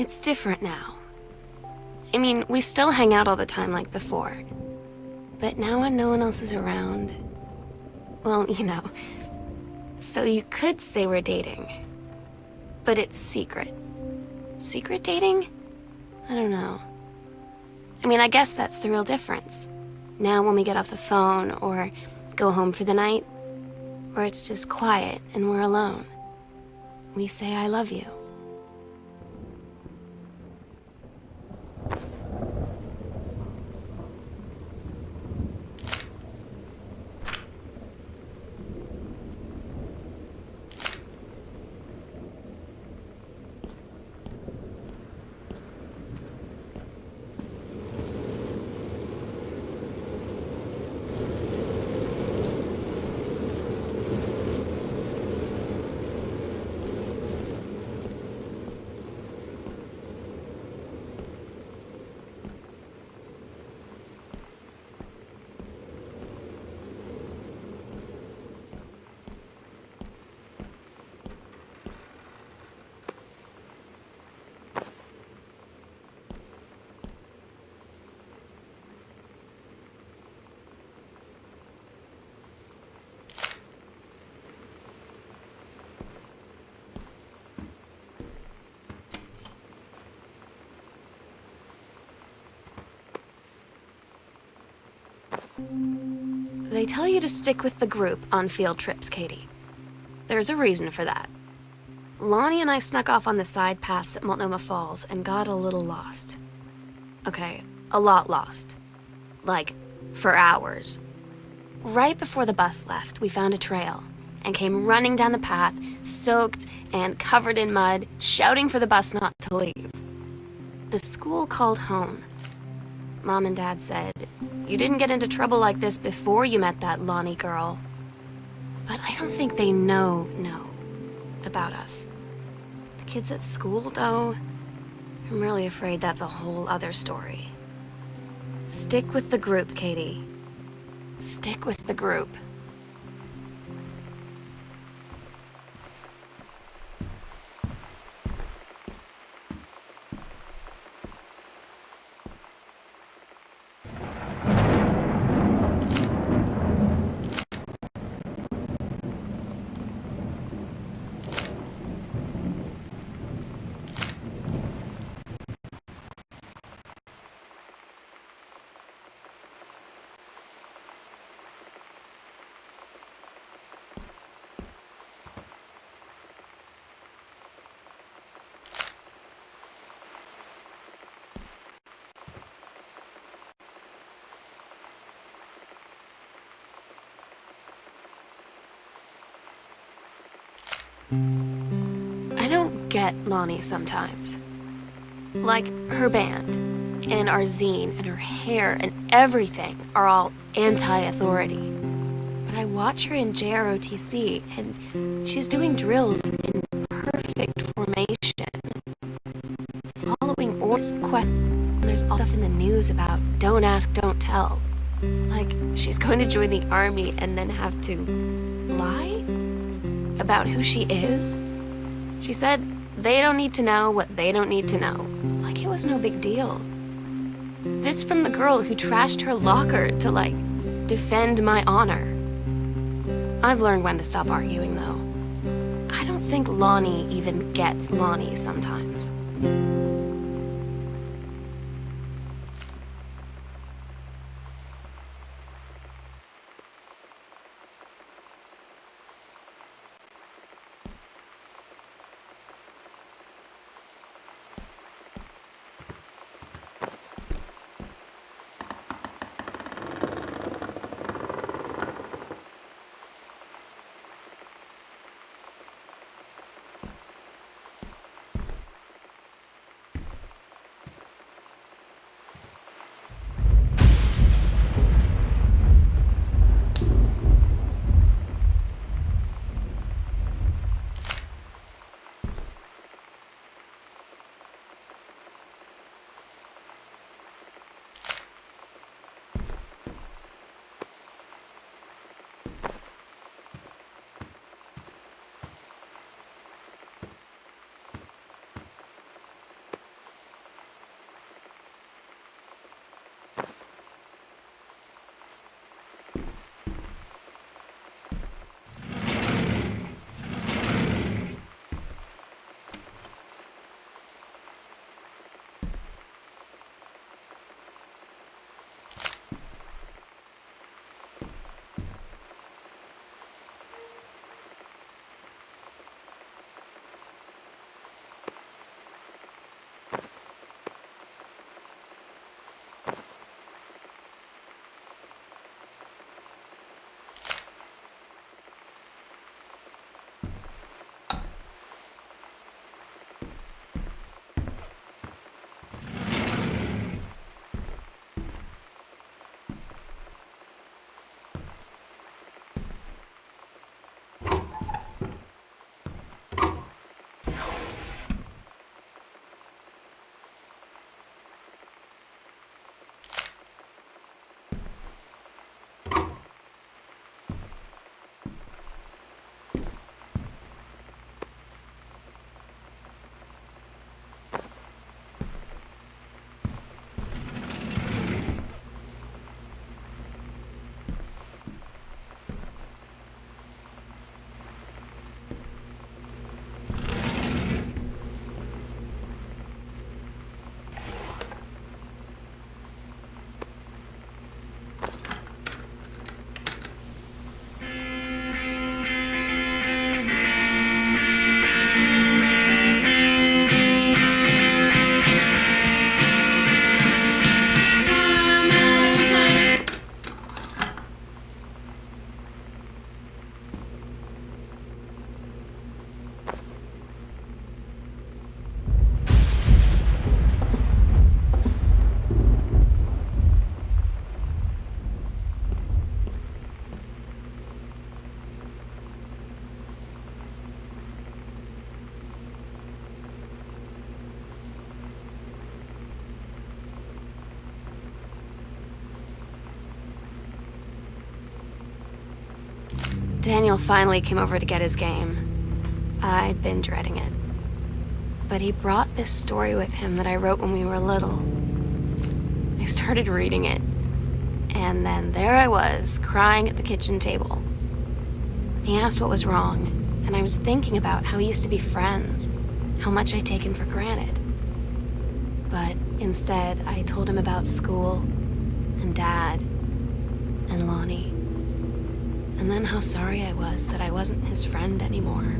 It's different now. I mean, we still hang out all the time like before. But now when no one else is around, well, so you could say we're dating. But it's secret. Secret dating? I don't know. I mean, I guess that's the real difference. Now when we get off the phone or go home for the night, or it's just quiet and we're alone, we say I love you. They tell you to stick with the group on field trips, Katie. There's a reason for that. Lonnie and I snuck off on the side paths at Multnomah Falls and got a little lost. Okay, a lot lost. Like, for hours. Right before the bus left, we found a trail and came running down the path, soaked and covered in mud, shouting for the bus not to leave. The school called home. Mom and Dad said, "You didn't get into trouble like this before you met that Lonnie girl." But I don't think they know about us. The kids at school, though, I'm really afraid that's a whole other story. Stick with the group, Katie. Stick with the group. I don't get Lonnie sometimes. Like, her band, and our zine, and her hair, and everything are all anti-authority. But I watch her in JROTC, and she's doing drills in perfect formation, following orders. There's all stuff in the news about don't ask, don't tell. Like, she's going to join the army and then have to lie about who she is. She said they don't need to know what they don't need to know. Like it was no big deal. This from the girl who trashed her locker to, defend my honor. I've learned when to stop arguing, though. I don't think Lonnie even gets Lonnie sometimes. Daniel finally came over to get his game. I'd been dreading it. But he brought this story with him that I wrote when we were little. I started reading it, and then there I was, crying at the kitchen table. He asked what was wrong, and I was thinking about how we used to be friends, how much I'd taken for granted. But instead, I told him about school, and Dad, and Lonnie, and then how sorry I was that I wasn't his friend anymore.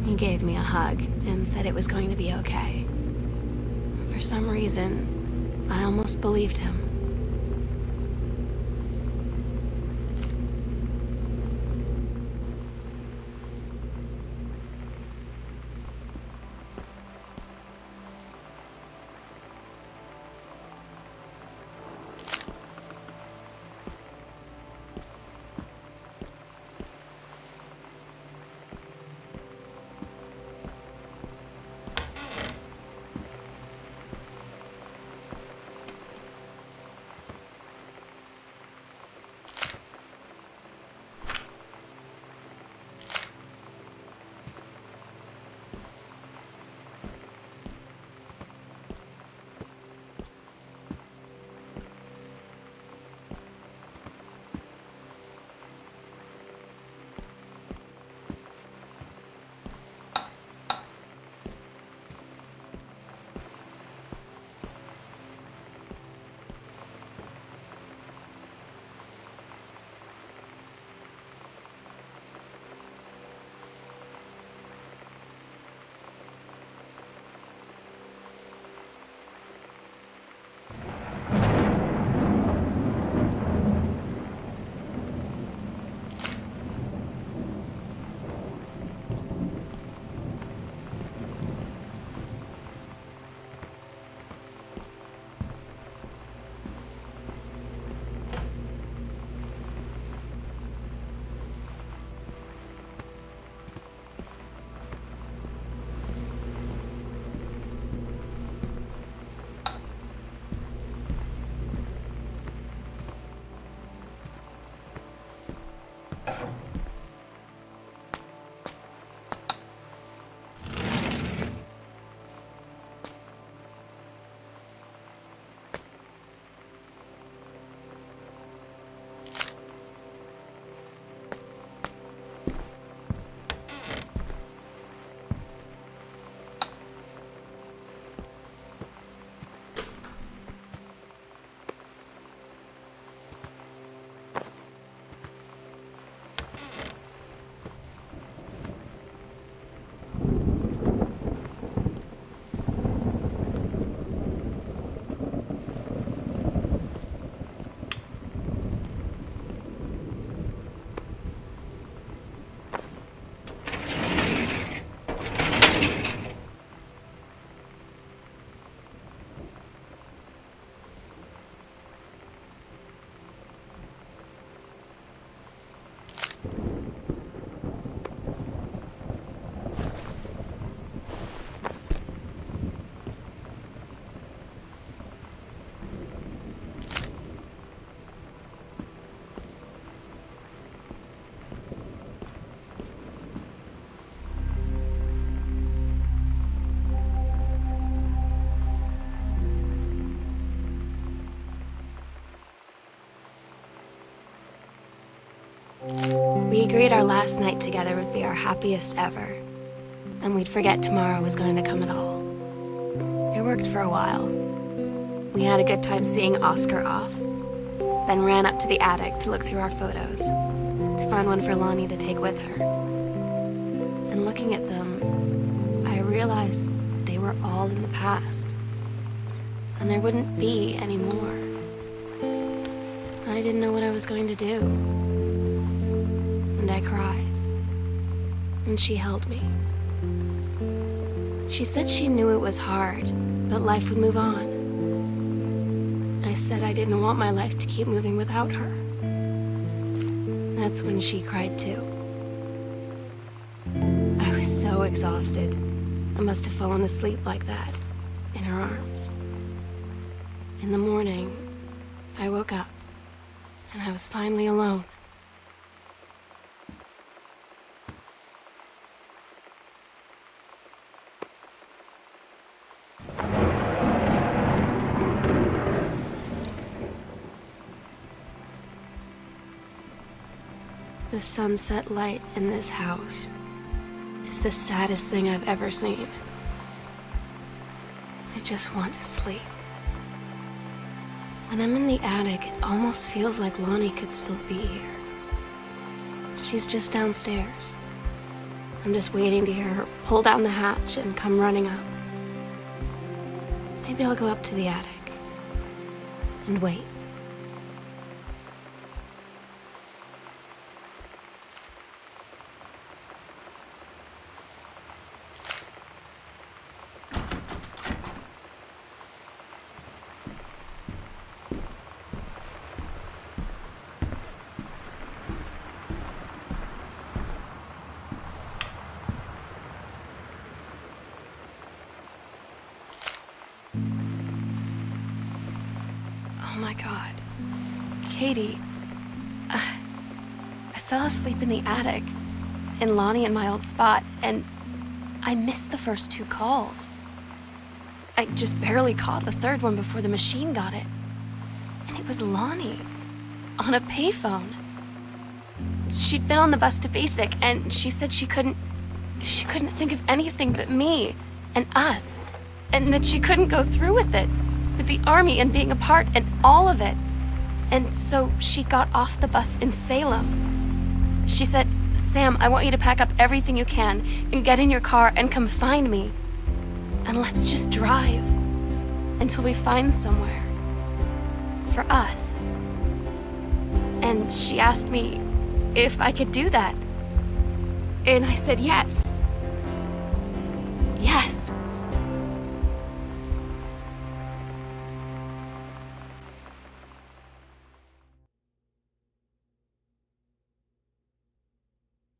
He gave me a hug and said it was going to be okay. For some reason, I almost believed him. We agreed our last night together would be our happiest ever, and we'd forget tomorrow was going to come at all. It worked for a while. We had a good time seeing Oscar off, then ran up to the attic to look through our photos, to find one for Lonnie to take with her. And looking at them, I realized they were all in the past, and there wouldn't be any more. I didn't know what I was going to do. And I cried. And she held me. She said she knew it was hard, but life would move on. I said I didn't want my life to keep moving without her. That's when she cried too. I was so exhausted. I must have fallen asleep like that, in her arms. In the morning, I woke up, and I was finally alone. The sunset light in this house is the saddest thing I've ever seen. I just want to sleep. When I'm in the attic, it almost feels like Lonnie could still be here. She's just downstairs. I'm just waiting to hear her pull down the hatch and come running up. Maybe I'll go up to the attic and wait. Oh my God. Katie, I fell asleep in the attic, in Lonnie and my old spot, and I missed the first 2 calls. I just barely caught the third one before the machine got it. And it was Lonnie, on a payphone. She'd been on the bus to Basic, and she said she couldn't think of anything but me and us, and that she couldn't go through with it. With the Army and being apart and all of it. And so she got off the bus in Salem. She said, "Sam, I want you to pack up everything you can and get in your car and come find me. And let's just drive until we find somewhere for us." And she asked me if I could do that. And I said yes. Yes.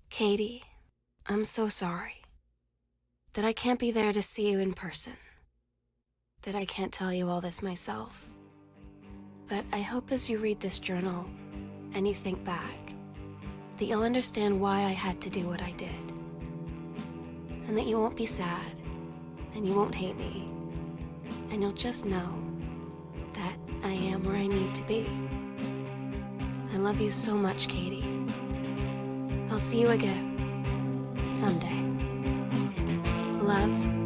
Katie, I'm so sorry that I can't be there to see you in person, that I can't tell you all this myself. But I hope as you read this journal and you think back, that you'll understand why I had to do what I did, and that you won't be sad, and you won't hate me, and you'll just know that I am where I need to be. I love you so much, Katie. I'll see you again someday. Love.